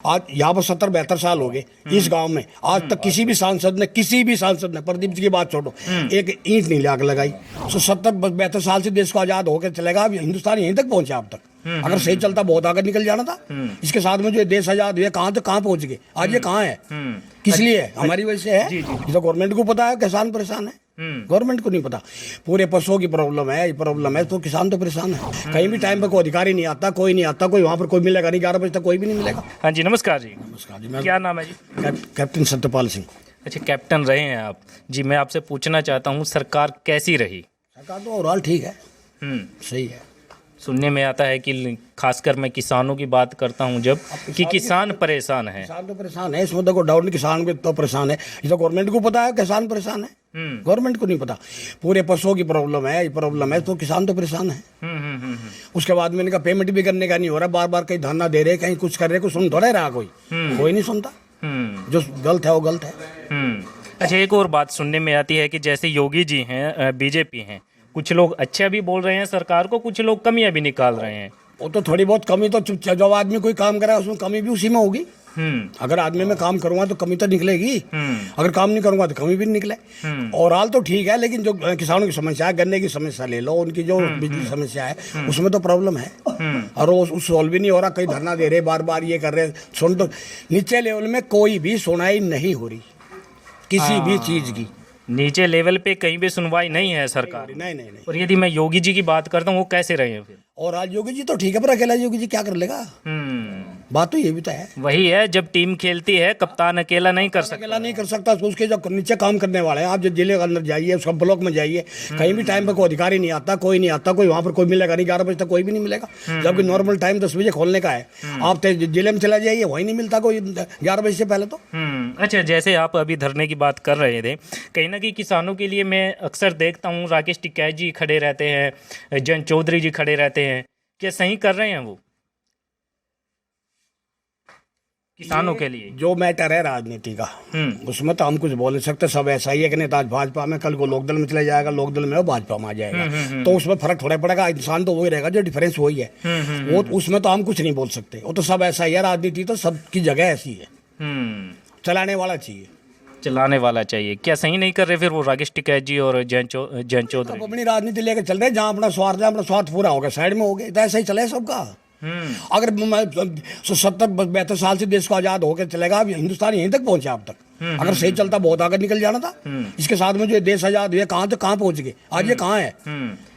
आज यहाँ पर 70-72 साल हो गए इस गांव में, आज तक किसी भी सांसद ने प्रदीप जी की बात छोड़ो, एक ईंट नहीं लाग लगाई। तो 70-72 साल से देश को आजाद होकर चलेगा, अब हिंदुस्तान यहीं तक पहुंचा। अब तक अगर सही चलता बहुत आगे निकल जाना था। इसके साथ में जो देश आजाद हुए कहाँ तक कहाँ पहुंच गए, आज ये कहाँ है, किस लिए है? हमारी वजह से है। ये तो गवर्नमेंट को पता है किसान परेशान है, गवर्नमेंट को नहीं पता। पूरे पशुओं की प्रॉब्लम है तो किसान तो परेशान है। कहीं भी टाइम पर कोई अधिकारी नहीं आता, कोई नहीं आता, कोई वहाँ पर कोई मिलेगा नहीं, 11 बजे तक कोई भी नहीं मिलेगा। हाँ जी, नमस्कार जी। नमस्कार जी, क्या नाम है जी? कैप्टन सत्यपाल सिंह। अच्छा, कैप्टन रहे हैं आप जी। मैं आपसे पूछना चाहता हूँ, सरकार कैसी रही? सरकार तो ओवरऑल ठीक है, सही है। सुनने में आता है कि खासकर मैं किसानों की बात करता हूं जब कि किसान परेशान है। किसान तो परेशान है, इसमें देखो डाउट नहीं, किसान भी तो परेशान है। ये तो गवर्नमेंट को पता है किसान परेशान है, गवर्नमेंट को नहीं पता। पूरे पशुओं की प्रॉब्लम है तो किसान तो परेशान है। उसके बाद में इनका पेमेंट भी करने का नहीं हो रहा, बार बार कहीं धरना दे रहे, कहीं कुछ कर रहे, कुछ सुन थोड़ा रहा, कोई नहीं सुनता। जो गलत है वो गलत है। अच्छा, एक और बात सुनने में आती है कि जैसे योगी जी हैं, बीजेपी हैं, कुछ लोग अच्छा भी बोल रहे हैं सरकार को, कुछ लोग कमियां भी निकाल रहे हैं। वो तो थोड़ी बहुत कमी तो जब आदमी कोई काम करे उसमें कमी भी उसी में होगी। अगर आदमी में काम करूंगा तो कमी तो निकलेगी, अगर काम नहीं करूंगा तो कमी भी निकले। और हाल तो ठीक है, लेकिन जो किसानों की समस्या है, गन्ने की समस्या ले लो, उनकी जो बिजली समस्या है उसमें तो प्रॉब्लम है, और वो सॉल्व भी नहीं हो रहा। कहीं धरना दे रहे, बार बार ये कर रहे, सुन तो नीचे लेवल में कोई भी सुनाई नहीं हो रही किसी भी चीज की। नीचे लेवल पे कहीं भी सुनवाई नहीं है सरकार। नहीं। और यदि मैं योगी जी की बात करता हूँ, वो कैसे रहे हैं फिर? और आज योगी जी तो ठीक है, पर अकेला योगी जी क्या कर लेगा? बात तो ये भी तो है। वही है, जब टीम खेलती है कप्तान अकेला नहीं कर सकता। अकेला नहीं कर सकता। तो उसके जो नीचे काम करने वाले हैं, आप जो जिले के अंदर जाइए, उसका ब्लॉक में जाइए, कहीं भी टाइम पर कोई अधिकारी नहीं आता, कोई नहीं आता, कोई वहाँ पर कोई मिलेगा नहीं, 11 बजे तक कोई भी नहीं मिलेगा, जबकि नॉर्मल टाइम 10 बजे खोलने का है। आप जिले में चला जाइए, वही नहीं मिलता कोई 11 बजे से पहले तो। अच्छा, जैसे आप अभी धरने की बात कर रहे थे, कहीं ना कहीं किसानों के लिए मैं अक्सर देखता हूँ राकेश टिकैत जी खड़े रहते हैं, जयंत चौधरी जी खड़े रहते हैं, क्या सही कर रहे हैं वो किसानों के लिए? जो मैटर है राजनीति का, उसमें तो हम कुछ बोल नहीं सकते। सब ऐसा ही है कि नेता आज भाजपा में, कल को लोकदल में चला जाएगा, लोकदल में वो भाजपा में आ जाएगा, तो उसमें फर्क थोड़ा पड़ेगा। इंसान तो वही रहेगा, जो डिफरेंस वही है। वो उसमें तो हम कुछ नहीं बोल सकते, वो तो सब ऐसा ही है। राजनीति तो सबकी जगह ऐसी है, चलाने वाला चाहिए। क्या सही नहीं कर रहे फिर वो राकेश टिकैत जी और जयंत चौधरी? अपनी राजनीति लेकर चल रहे, जहाँ अपना स्वार्थ पूरा हो गया, साइड में हो गए, तो ऐसा ही चले सबका। अगर 70-72 साल से देश को आजाद होकर चलेगा, अब हिंदुस्तान यहीं तक पहुंचा। अब तक अगर सही चलता बहुत आगे निकल जाना था। इसके साथ में जो देश आजाद हुए कहाँ तक कहाँ पहुंच गए, आज ये कहाँ है,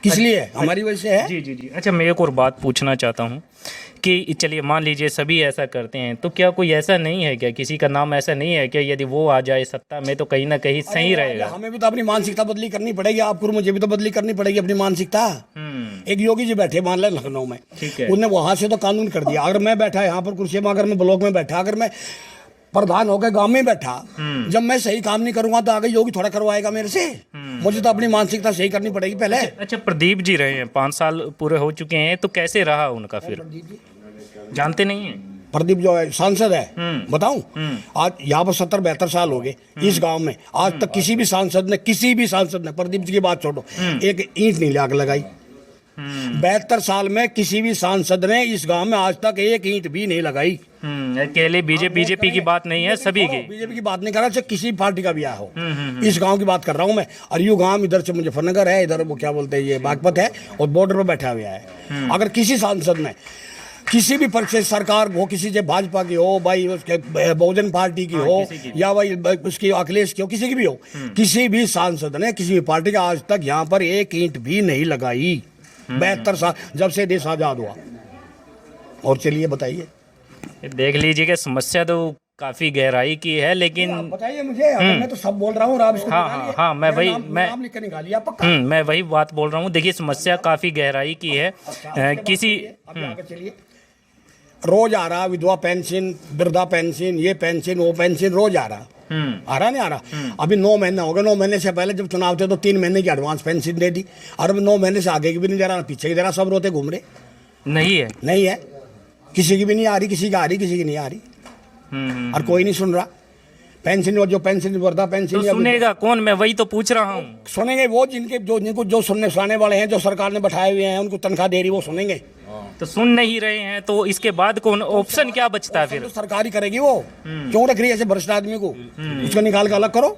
किस लिए है? हमारी वजह से है। जी। अच्छा, मैं एक और बात पूछना चाहता हूँ कि चलिए मान लीजिए सभी ऐसा करते हैं, तो क्या कोई ऐसा नहीं है क्या, किसी का नाम ऐसा नहीं है क्या, यदि वो आ जाए सत्ता में तो कहीं ना कहीं सही रहेगा? हमें भी तो अपनी मानसिकता बदली करनी पड़ेगी, आपको मुझे भी तो बदली करनी पड़ेगी अपनी मानसिकता। एक योगी जी बैठे मान लें लखनऊ में, उन्होंने वहां से तो कानून कर दिया। अगर मैं बैठा यहाँ पर कुर्सी में, अगर मैं ब्लॉक में बैठा, अगर मैं प्रधान होकर गांव में बैठा, जब मैं सही काम नहीं करूंगा तो आगे योगी थोड़ा करवाएगा मेरे से। मुझे तो अपनी मानसिकता सही करनी पड़ेगी पहले। अच्छा, प्रदीप जी रहे हैं, 5 साल पूरे हो चुके हैं, तो कैसे रहा उनका फिर? जानते नहीं है प्रदीप जो है सांसद है, बताऊं, आज यहाँ पर 70-72 साल हो गए इस गांव में, आज तक किसी भी सांसद ने प्रदीप जी की बात छोड़ो, एक ईंट नहीं लाग लगाई। 72 साल में किसी भी सांसद ने इस गांव में आज तक एक ईंट भी नहीं लगाई। अकेले बीजेपी की बात नहीं है, सभी की। बीजेपी की बात नहीं कर रहा, चाहे किसी पार्टी का भी आया हो, इस गांव की बात कर रहा हूं मैं। और यू गांव इधर से मुजफ्फरनगर है, इधर वो क्या बोलते हैं ये बागपत है, और बॉर्डर पर बैठा हुआ है। अगर किसी सांसद ने किसी भी पक्ष से सरकार हो, किसी से भाजपा की हो, भाई उसके बहुजन पार्टी की हो, या भाई उसकी अखिलेश की हो, किसी की भी हो, किसी भी सांसद ने किसी भी पार्टी का आज तक यहाँ पर एक ईंट भी नहीं लगाई 72 साल जब से देश आजाद हुआ। और चलिए बताइए, देख लीजिए कि समस्या तो काफी गहराई की है, लेकिन बताइए मुझे, मैं तो सब बोल रहा हूँ। हाँ, मैं वही बात बोल रहा हूँ। देखिए, समस्या काफी गहराई की है। किसी चलिए, रोज आ रहा विधवा पेंशन, वृद्धा पेंशन, ये पेंशन वो पेंशन रोज आ रहा, नहीं आ रहा। अभी 9 महीने हो गए, 9 महीने से पहले जब चुनाव थे तो 3 महीने की एडवांस पेंशन दे दी, और अब 9 महीने से आगे की भी नहीं दे रहा, पीछे की दे रहा। सब रोते घूम रहे, नहीं है, किसी की भी नहीं आ रही, किसी की आ रही, किसी की नहीं आ रही, और कोई नहीं सुन रहा। पेंशन, जो पेंशन वृद्धा पेंशन तो सुनेगा कौन? मैं वही तो पूछ रहा हूँ। सुनेंगे वो जिनको जो सुनने सुनाने वाले हैं, जो सरकार ने बैठाए हुए हैं, उनको तनख्वाह दे रही, वो सुनेंगे। तो सुन नहीं रहे हैं, तो इसके बाद कौन ऑप्शन क्या बचता है फिर? तो सरकार ही करेगी वो, क्यों रख रही है ऐसे भ्रष्ट आदमी को? उसको निकाल के अलग करो।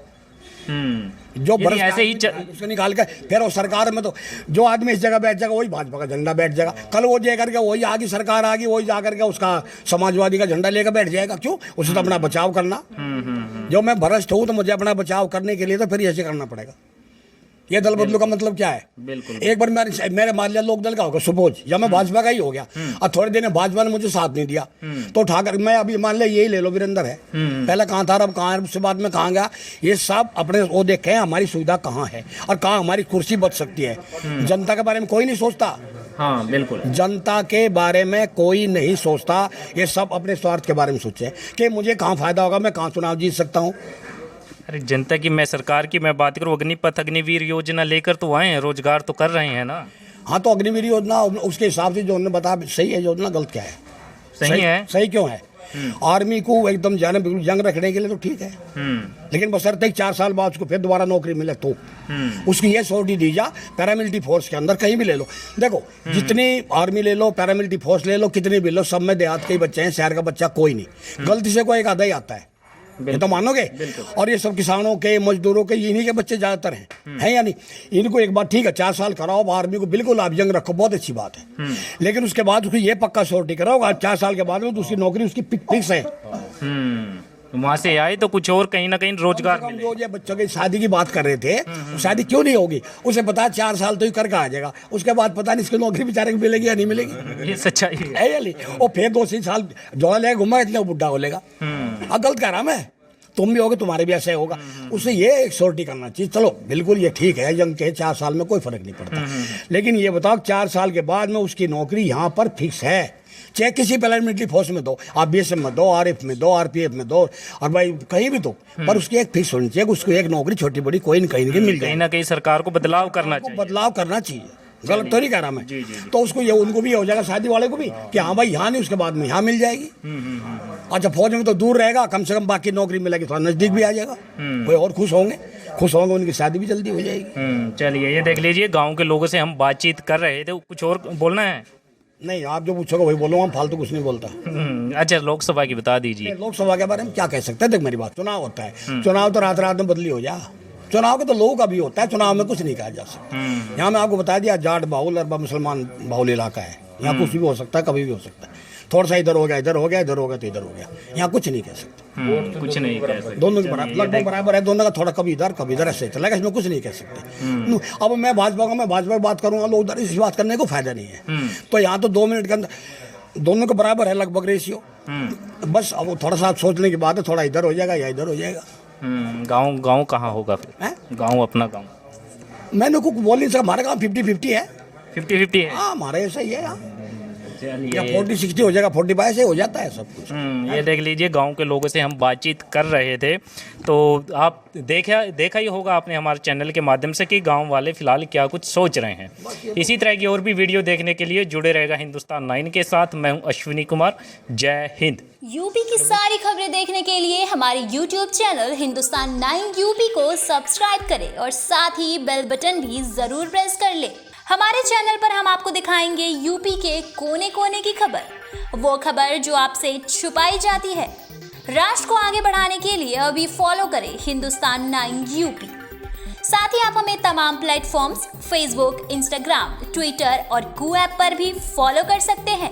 जो यानी ऐसे ही उसको निकाल के फिर वो सरकार में तो जो आदमी इस जगह बैठ जाएगा वही भाजपा का झंडा बैठ जाएगा। कल वो जा करके वही आगे सरकार आगी, वही जा करके उसका समाजवादी का झंडा लेकर बैठ जाएगा। क्यों? उसे तो अपना बचाव करना। जो मैं भ्रष्ट हूँ तो मुझे अपना बचाव करने के लिए तो फिर ऐसे करना पड़ेगा। ये दल बदलू का मतलब क्या है? बिल्कुल। एक बार मेरे मान लिया लोक दल का होगा सपोज, या मैं भाजपा का ही हो गया, और थोड़े दिन में भाजपा ने मुझे साथ नहीं दिया, तो उठाकर मैं अभी मान लिया यही ले लो, वीरेंद्र है, पहले कहाँ था, अब कहाँ है, उसके बाद में कहाँ गया। ये सब अपने वो देखे हैं हमारी सुविधा कहाँ है और कहाँ हमारी कुर्सी बच सकती है। जनता के बारे में कोई नहीं सोचता। हाँ बिल्कुल, जनता के बारे में कोई नहीं सोचता। ये सब अपने स्वार्थ के बारे में सोचे कि मुझे कहाँ फायदा होगा, मैं कहाँ चुनाव जीत सकता हूँ। अरे जनता की, मैं सरकार की मैं बात करूँ, अग्निपथ अग्निवीर योजना लेकर तो आए हैं, रोजगार तो कर रहे हैं ना। हाँ, तो अग्निवीर योजना उसके हिसाब से जो उन्होंने बताया सही है, योजना गलत क्या है? सही है। सही क्यों है? आर्मी को एकदम जाने बिल्कुल जंग रखने के लिए तो ठीक है, लेकिन बशर्ते 4 साल बाद उसको फिर दोबारा नौकरी मिले तो उसकी ये सिक्योरिटी दी जा। पैरामिलिट्री फोर्स के अंदर कहीं भी ले लो, देखो जितनी आर्मी ले लो, पैरामिलिट्री फोर्स ले लो, कितनी भी लो, सब में देहात के ही बच्चे हैं, शहर का बच्चा कोई नहीं। गलती से कोई एक आधा ही आता है, ये तो मानोगे। और ये सब किसानों के, मजदूरों के, इन्हीं के बच्चे ज्यादातर हैं या नहीं? इनको एक बार ठीक है 4 साल कराओ, आर्मी को बिल्कुल आप जंग रखो, बहुत अच्छी बात है, लेकिन उसके बाद उसको ये पक्का सिक्योरिटी कराओ 4 साल के बाद में दूसरी नौकरी उसकी फिक्स है। वहाँ से आए तो कुछ और कहीं ना कहीं रोजगार मिले। जो ये बच्चों की शादी की बात कर रहे थे, शादी क्यों नहीं होगी? उसे पता है 4 साल तो ही करके आ जाएगा, उसके बाद पता नहीं इसकी नौकरी बेचारे को मिलेगी या नहीं मिलेगी। ये सच्चाई है या नहीं? और फिर 2-3 साल जोड़ा लेगा, घुमा इतना बुढ़ा हो लेगा। गलत कह रहा मैं, तुम भी होगे, तुम्हारे भी ऐसे होगा। उसे ये एक सिक्योरिटी करना चाहिए। चलो बिल्कुल ये ठीक है, जंग के 4 साल में कोई फर्क नहीं पड़ता, लेकिन ये बताओ 4 साल के बाद में उसकी नौकरी यहाँ पर फिक्स है, चाहे किसी पैरामिलिट्री फोर्स में दो, आप BSF में दो, RF में दो, RPF में दो, और भाई कहीं भी दो, पर उसकी एक फिक्स होनी चाहिए, उसको एक नौकरी छोटी बड़ी कोई न कहीं मिल जाए। कहीं ना कहीं सरकार को बदलाव करना चाहिए। बदलाव करना चाहिए, गलत तो नहीं कह रहा मैं। तो उसको ये, उनको भी हो जाएगा, शादी वाले को भी, कि हाँ भाई यहाँ नहीं, उसके बाद में यहाँ मिल जाएगी। अच्छा, फौज में तो दूर रहेगा, कम से कम बाकी नौकरी मिलेगी, थोड़ा नजदीक भी आ जाएगा, कोई और खुश होंगे, उनकी शादी भी जल्दी हो जाएगी। चलिए, ये देख लीजिए, गांव के लोगों से हम बातचीत कर रहे थे, कुछ और बोलना है? नहीं, आप जो पूछोगे वही बोलूँगा, हम फालतू कुछ नहीं बोलता। अच्छा, लोकसभा की बता दीजिए। लोकसभा के बारे में क्या कह सकते हैं? देख मेरी बात, चुनाव होता है, चुनाव तो रात रात में बदली हो जा, चुनाव के तो लोगों का भी होता है, चुनाव में कुछ नहीं कहा जा सकता। यहाँ मैं आपको बता दिया, जाट बाहुल और मुसलमान बाहुल इलाका है, यहाँ कुछ भी हो सकता है, कभी भी हो सकता है। थोड़ा सा इधर हो गया, इधर हो गया, इधर हो गया तो इधर हो गया, यहाँ कुछ नहीं कह सकते। कुछ नहीं कह सकते, दोनों के बराबर, लगभग बराबर है दोनों का, थोड़ा कभी इधर ऐसे चलेगा, इसमें कुछ नहीं कह सकते। अब मैं भाजपा की बात करूंगा, लोग इधर इस बात करने को फायदा नहीं है। तो यहाँ तो 2 मिनट के अंदर दोनों के बराबर है लगभग रेशियो, बस अब थोड़ा सा सोचने की बात है, थोड़ा इधर हो जाएगा या इधर हो जाएगा। गाँव कहाँ होगा फिर? गाँव अपना गाँव मैंने कुछ बोल नहीं सकता, हमारा गाँव 50-50 है। 50-50 है? हाँ, हमारा ऐसा ही है यहाँ, या 40-60 हो जाएगा, 45 से हो जाता है सब कुछ। ये देख लीजिए, गांव के लोगों से हम बातचीत कर रहे थे, तो आप देखा ही होगा आपने हमारे चैनल के माध्यम से कि गांव वाले फिलहाल क्या कुछ सोच रहे हैं। इसी तरह की और भी वीडियो देखने के लिए जुड़े रहेगा हिंदुस्तान 9 के साथ। मैं हूं अश्विनी कुमार। जय हिंद। यूपी की सारी खबरें देखने के लिए हमारे YouTube चैनल हिंदुस्तान 9 यूपी को सब्सक्राइब करें और साथ ही बेल बटन भी जरूर प्रेस कर ले। हमारे चैनल पर हम आपको दिखाएंगे यूपी के कोने कोने की खबर, वो खबर जो आपसे छुपाई जाती है। राष्ट्र को आगे बढ़ाने के लिए अभी फॉलो करें हिंदुस्तान 9 यूपी। साथ ही आप हमें तमाम प्लेटफॉर्म्स फेसबुक, इंस्टाग्राम, ट्विटर और कू ऐप पर भी फॉलो कर सकते हैं।